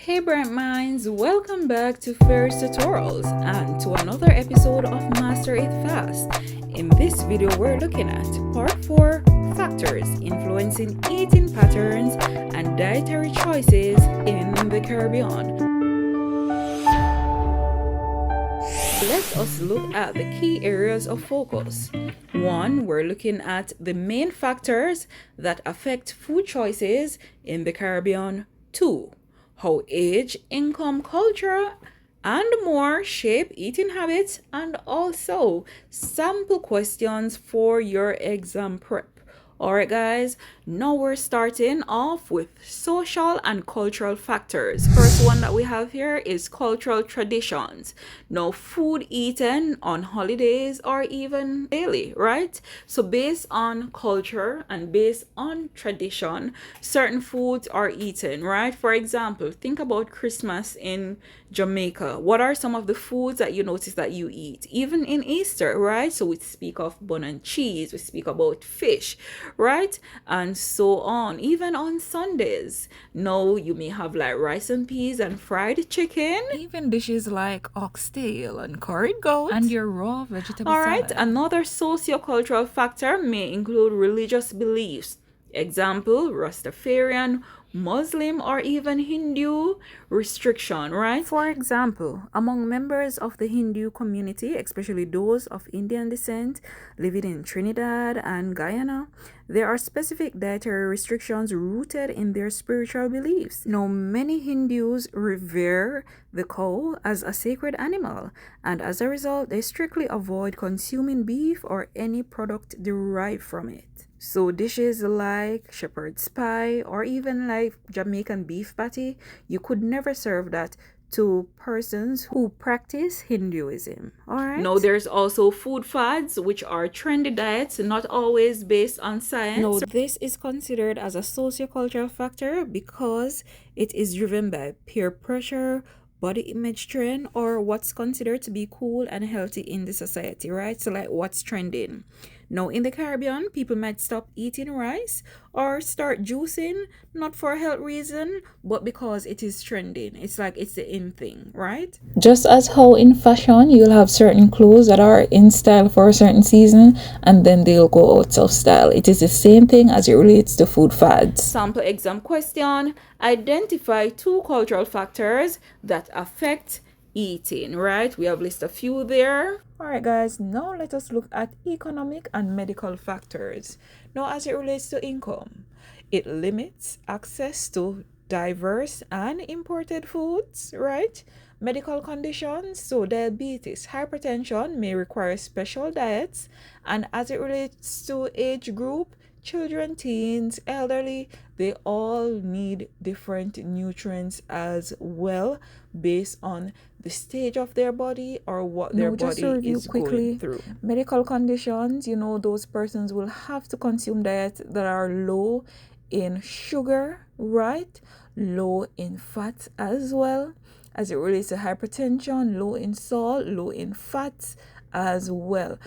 Hey Bright Minds, welcome back to First Tutorials and to another episode of Master It Fast. In this video, we're looking at Part 4, Factors Influencing Eating Patterns and Dietary Choices in the Caribbean. Let us look at the key areas of focus. 1, we're looking at the main factors that affect food choices in the Caribbean. 2, how age, income, culture, and more shape eating habits, and also sample questions for your exam prep. Alright guys, now we're starting off with social and cultural factors. First one that we have here is cultural traditions. Now food eaten on holidays or even daily, right? So based on culture and based on tradition, certain foods are eaten, right? For example, think about Christmas in Jamaica. What are some of the foods that you notice that you eat? Even in Easter, right? So we speak of bun and cheese, we speak about fish, right? And so on. Even on Sundays, no, you may have like rice and peas and fried chicken, even dishes like oxtail and curried goat and your raw vegetable all right. salad. Another sociocultural factor may include religious beliefs. Example, Rastafarian, Muslim, or even Hindu restriction, right? For example, among members of the Hindu community, especially those of Indian descent living in Trinidad and Guyana, there are specific dietary restrictions rooted in their spiritual beliefs. Now, many Hindus revere the cow as a sacred animal, and as a result, they strictly avoid consuming beef or any product derived from it. So dishes like shepherd's pie or even like Jamaican beef patty, you could never serve that to persons who practice Hinduism. All right. Now there's also food fads, which are trendy diets, not always based on science. Now this is considered as a sociocultural factor because it is driven by peer pressure, body image trend, or what's considered to be cool and healthy in the society, right? So like what's trending. Now in the Caribbean, people might stop eating rice or start juicing, not for a health reason, but because it is trending. It's like it's the in thing, right? Just as how in fashion, you'll have certain clothes that are in style for a certain season and then they'll go out of style. It is the same thing as it relates to food fads. Sample exam question. Identify 2 cultural factors that affect eating, right? We have listed a few there. All right guys, now let us look at economic and medical factors. Now as it relates to income, it limits access to diverse and imported foods, right? Medical conditions, so diabetes, hypertension may require special diets, and as it relates to age group, children, teens, elderly, they all need different nutrients as well based on the stage of their body or what their body is going through. Medical conditions, those persons will have to consume diets that are low in sugar, right? Low in fat as well. As it relates to hypertension, low in salt, low in fats as well.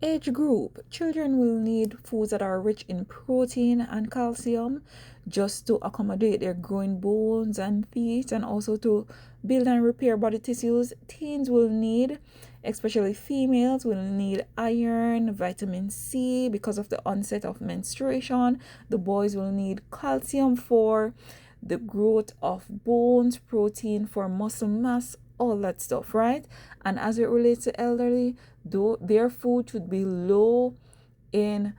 Age group, children will need foods that are rich in protein and calcium just to accommodate their growing bones and teeth and also to build and repair body tissues. Teens will need, especially females, will need iron, vitamin C because of the onset of menstruation. The boys will need calcium for the growth of bones, protein for muscle mass, all that stuff, right? And as it relates to elderly, though their food should be low in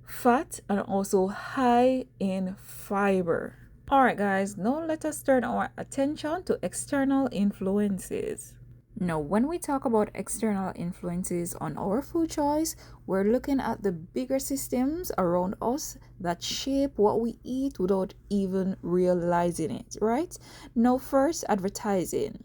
fat and also high in fiber. All right guys, now let us turn our attention to external influences. Now, when we talk about external influences on our food choice, we're looking at the bigger systems around us that shape what we eat without even realizing it, right? Now, first, advertising.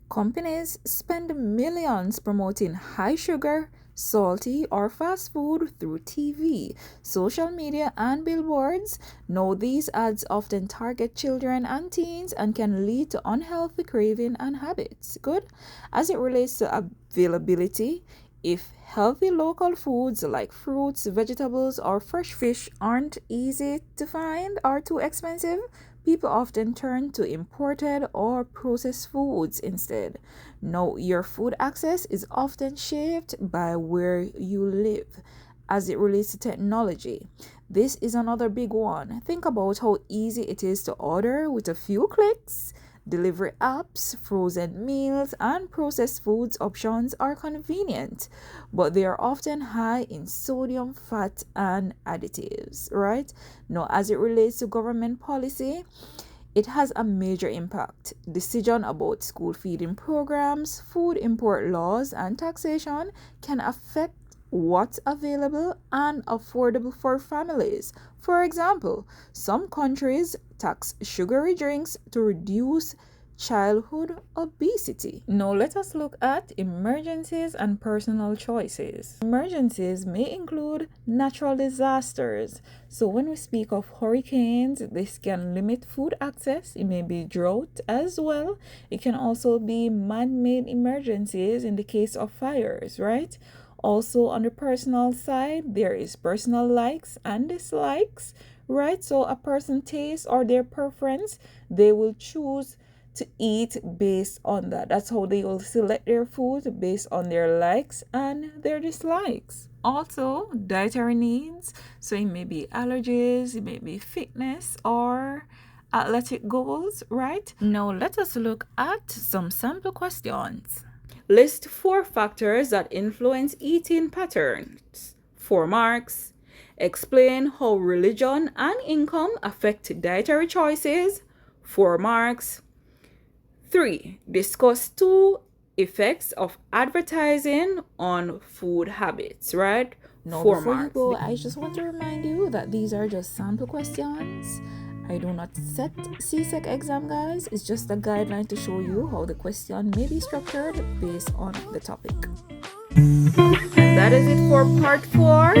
Companies spend millions promoting high sugar, salty, or fast food through TV, social media, and billboards. Now, these ads often target children and teens and can lead to unhealthy craving and habits. Good. As it relates to availability, if healthy local foods like fruits, vegetables, or fresh fish aren't easy to find or too expensive, people often turn to imported or processed foods instead. Now, your food access is often shaped by where you live as it relates to technology. This is another big one. Think about how easy it is to order with a few clicks. Delivery apps, frozen meals, and processed foods options are convenient, but they are often high in sodium, fat, and additives, right? Now, as it relates to government policy, it has a major impact. Decision about school feeding programs, food import laws, and taxation can affect what's available and affordable for families. For example, some countries tax sugary drinks to reduce childhood obesity. Now, let us look at emergencies and personal choices. Emergencies may include natural disasters. So, when we speak of hurricanes, this can limit food access. It may be drought as well. It can also be man made emergencies in the case of fires, right? Also, on the personal side, there is personal likes and dislikes, right? So, a person taste or their preference, they will choose to eat based on that. That's how they will select their food based on their likes and their dislikes. Also, dietary needs. So, it may be allergies, it may be fitness or athletic goals, right? Now, let us look at some sample questions. List 4 factors that influence eating patterns. 4 marks. Explain how religion and income affect dietary choices. 4 marks. 3. Discuss 2 effects of advertising on food habits, right? Now, 4 before marks. You go, I just want to remind you that these are just sample questions. I do not set CSEC exam, guys. It's just a guideline to show you how the question may be structured based on the topic. And that is it for part 4.